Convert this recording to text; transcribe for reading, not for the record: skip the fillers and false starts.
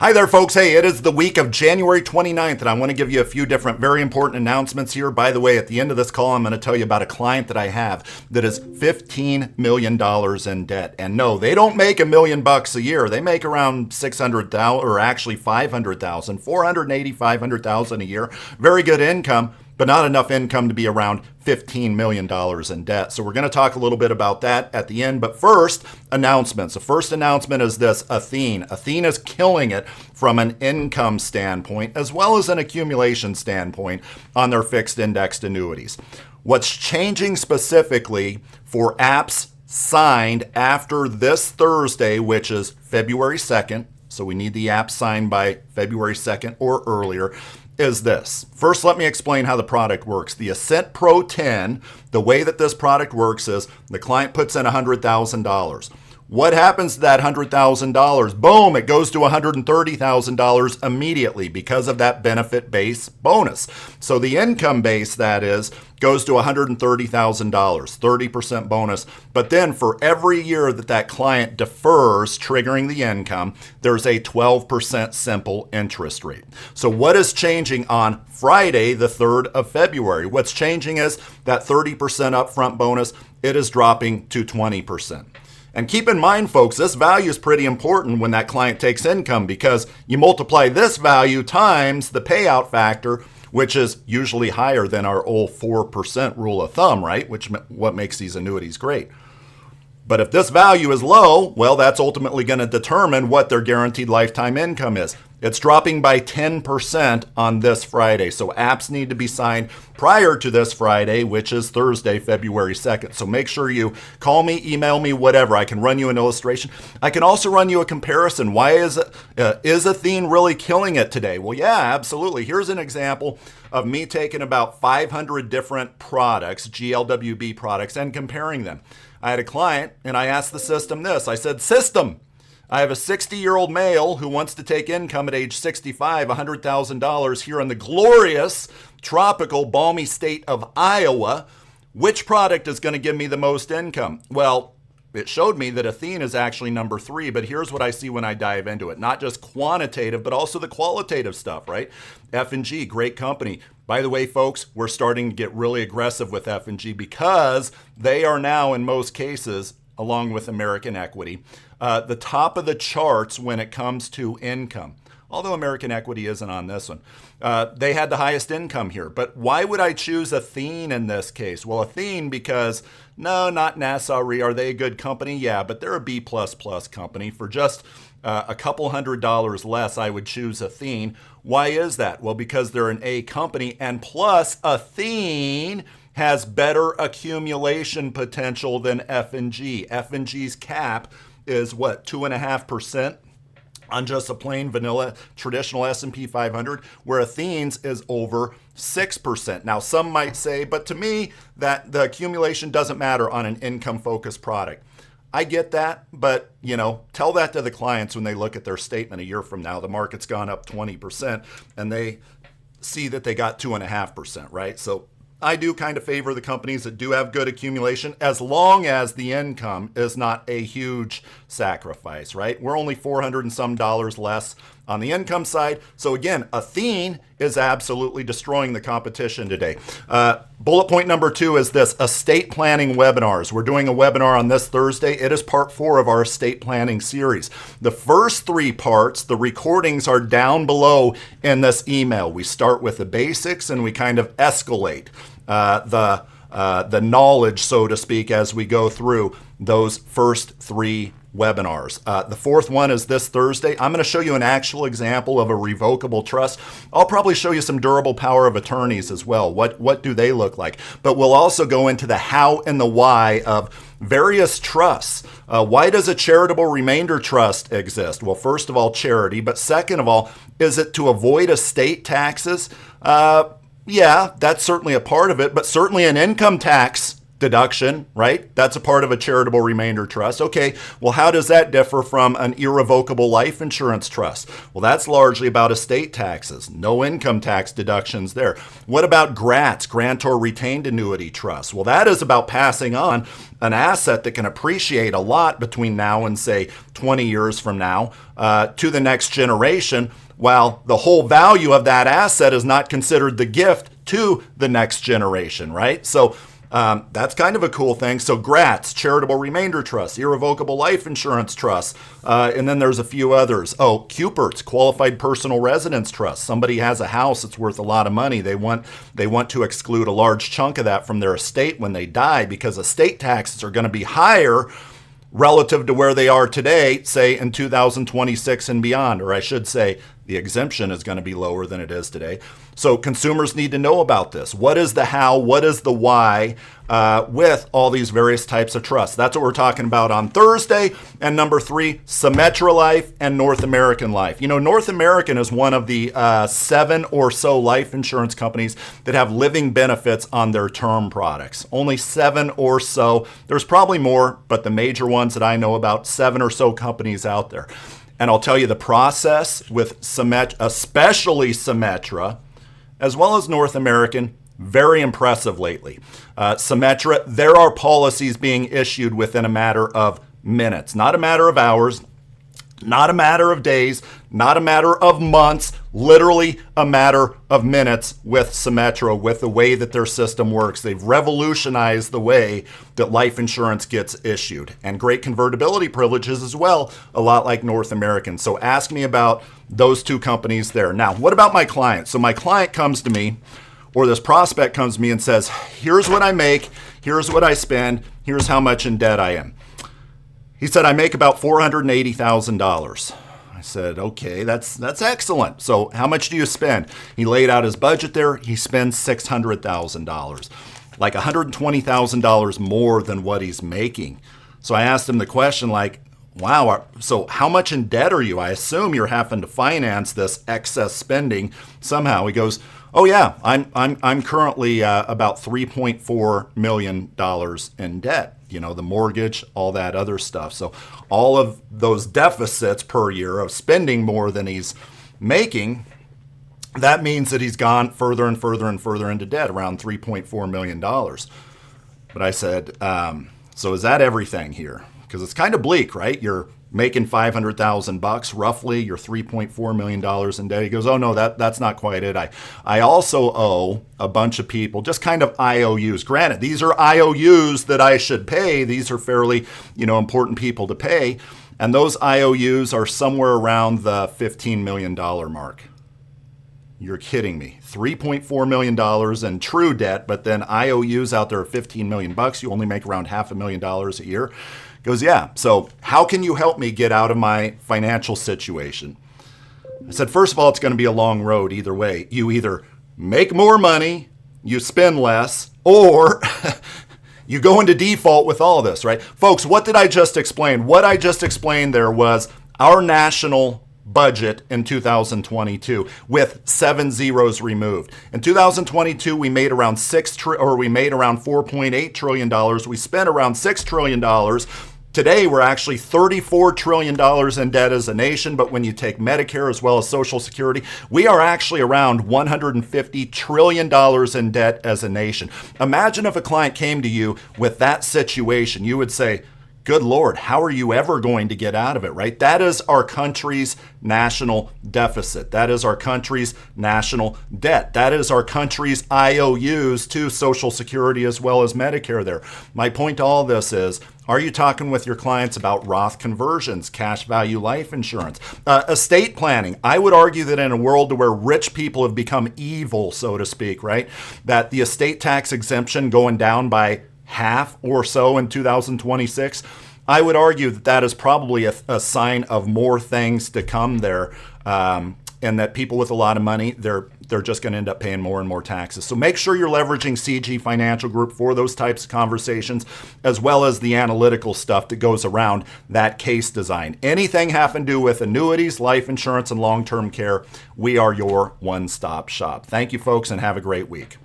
Hi there, folks. Hey, it is the week of January 29th, and I want to give you a few different very important announcements here. By the way, at the end of this call, I'm going to tell you about a client that I have that is $15 million in debt. And no, they don't make $1 million a year. They make around 600,000, or actually 500,000, 480, 500,000 a year. Very good income, but not enough income to be around $15 million in debt. So we're going to talk a little bit about that at the end. But first, announcements. The first announcement is this: Athene. Athene is killing it from an income standpoint as well as an accumulation standpoint on their fixed indexed annuities. What's changing specifically for apps signed after this Thursday, which is February 2nd, so we need the app signed by February 2nd or earlier, is this. First, let me explain how the product works. The Ascent Pro 10, the way that this product works is the client puts in $100,000. What happens to that $100,000? Boom, it goes to $130,000 immediately because of that benefit base bonus. So the income base, that is, goes to $130,000, 30% bonus. But then for every year that that client defers, triggering the income, there's a 12% simple interest rate. So what is changing on Friday, the 3rd of February? What's changing is that 30% upfront bonus, it is dropping to 20%. And keep in mind, folks, this value is pretty important when that client takes income, because you multiply this value times the payout factor, which is usually higher than our old 4% rule of thumb, right? Which what makes these annuities great. But if this value is low, well, that's ultimately going to determine what their guaranteed lifetime income is. It's dropping by 10% on this Friday. So apps need to be signed prior to this Friday, which is Thursday, February 2nd. So make sure you call me, email me, whatever. I can run you an illustration. I can also run you a comparison. Why is Athene really killing it today? Well, yeah, absolutely. Here's an example of me taking about 500 different products, GLWB products, and comparing them. I had a client and I asked the system this. I said, system, I have a 60-year-old male who wants to take income at age 65, $100,000 here in the glorious, tropical, balmy state of Iowa. Which product is going to give me the most income? Well, it showed me that Athene is actually number 3, but here's what I see when I dive into it. Not just quantitative, but also the qualitative stuff, right? F&G, great company. By the way, folks, we're starting to get really aggressive with F&G because they are now, in most cases, along with American Equity, the top of the charts when it comes to income. Although American Equity isn't on this one. They had the highest income here. But why would I choose Athene in this case? Well, Athene because, no, not Nassau Re. Are they a good company? Yeah, but they're a B++ company. For just a couple $100 less, I would choose Athene. Why is that? Well, because they're an A company, and plus Athene has better accumulation potential than F&G. F&G's cap is what, 2.5%? On just a plain vanilla traditional S&P 500, where Athene's is over 6%. Now, some might say, but to me, that the accumulation doesn't matter on an income-focused product. I get that, but tell that to the clients when they look at their statement a year from now. The market's gone up 20%, and they see that they got 2.5%, right? So I do kind of favor the companies that do have good accumulation, as long as the income is not a huge sacrifice, right? We're only $400 and some less on the income side. So again, Athene is absolutely destroying the competition today. Bullet point number 2 is this: estate planning webinars. We're doing a webinar on this Thursday. It is part 4 of our estate planning series. The first 3 parts, the recordings, are down below in this email. We start with the basics and we kind of escalate the knowledge, so to speak, as we go through those first 3 webinars. The 4th one is this Thursday. I'm going to show you an actual example of a revocable trust. I'll probably show you some durable power of attorneys as well. What do they look like? But we'll also go into the how and the why of various trusts. Why does a charitable remainder trust exist? Well, first of all, charity. But second of all, is it to avoid estate taxes? Yeah, that's certainly a part of it, but certainly an income tax deduction, right? That's a part of a charitable remainder trust. Okay, well, how does that differ from an irrevocable life insurance trust? Well, that's largely about estate taxes, no income tax deductions there. What about GRATs, grantor retained annuity trusts? Well, that is about passing on an asset that can appreciate a lot between now and, say, 20 years from now to the next generation, while the whole value of that asset is not considered the gift to the next generation, right? So that's kind of a cool thing. So GRATs, charitable remainder trusts, irrevocable life insurance trusts, and then there's a few others. Oh, CUPERTs, qualified personal residence trust. Somebody has a house that's worth a lot of money. They want to exclude a large chunk of that from their estate when they die because estate taxes are going to be higher relative to where they are today, say in 2026 and beyond, or I should say the exemption is going to be lower than it is today. So consumers need to know about this. What is the how? What is the why with all these various types of trusts? That's what we're talking about on Thursday. And number 3, Symetra Life and North American Life. You know, North American is one of the 7 or so life insurance companies that have living benefits on their term products. Only 7 or so. There's probably more, but the major ones that I know about, 7 or so companies out there. And I'll tell you the process with Symetra, especially Symetra, as well as North American, very impressive lately. Symetra, there are policies being issued within a matter of minutes, not a matter of hours, not a matter of days, not a matter of months, literally a matter of minutes with Symetra, with the way that their system works. They've revolutionized the way that life insurance gets issued, and great convertibility privileges as well, a lot like North American. So ask me about those two companies there. Now, what about my client? So my client comes to me, or this prospect comes to me and says, here's what I make, here's what I spend, here's how much in debt I am. He said, I make about $480,000. I said, okay, that's excellent. So how much do you spend? He laid out his budget there. He spends $600,000, like $120,000 more than what he's making. So I asked him the question like, wow, so how much in debt are you? I assume you're having to finance this excess spending somehow. He goes, oh yeah, I'm currently about $3.4 million in debt. You know, the mortgage, all that other stuff. So all of those deficits per year of spending more than he's making, that means that he's gone further and further and further into debt, around $3.4 million. But I said, so is that everything here? Because it's kind of bleak, right? You're making $500,000 roughly, you're $3.4 million in debt. He goes, oh no, that's not quite it. I also owe a bunch of people just kind of IOUs. Granted, these are IOUs that I should pay. These are fairly, important people to pay. And those IOUs are somewhere around the $15 million mark. You're kidding me. $3.4 million in true debt, but then IOUs out there are $15 million. You only make around $500,000 a year. Goes, yeah, so how can you help me get out of my financial situation? I said, first of all, it's going to be a long road either way. You either make more money, you spend less, or you go into default with all this, right? Folks, what did I just explain? What I just explained there was our national budget in 2022 with 7 zeros removed. In 2022, we made around $4.8 trillion. We spent around $6 trillion. Today, we're actually $34 trillion in debt as a nation, but when you take Medicare as well as Social Security, we are actually around $150 trillion in debt as a nation. Imagine if a client came to you with that situation. You would say, good Lord, how are you ever going to get out of it, right? That is our country's national deficit. That is our country's national debt. That is our country's IOUs to Social Security as well as Medicare there. My point to all this is, are you talking with your clients about Roth conversions, cash value life insurance, estate planning? I would argue that in a world where rich people have become evil, so to speak, right, that the estate tax exemption going down by half or so in 2026, I would argue that that is probably a sign of more things to come there, and that people with a lot of money, they're just going to end up paying more and more taxes. So make sure you're leveraging CG Financial Group for those types of conversations, as well as the analytical stuff that goes around that case design. Anything having to do with annuities, life insurance, and long-term care, we are your one-stop shop. Thank you, folks, and have a great week.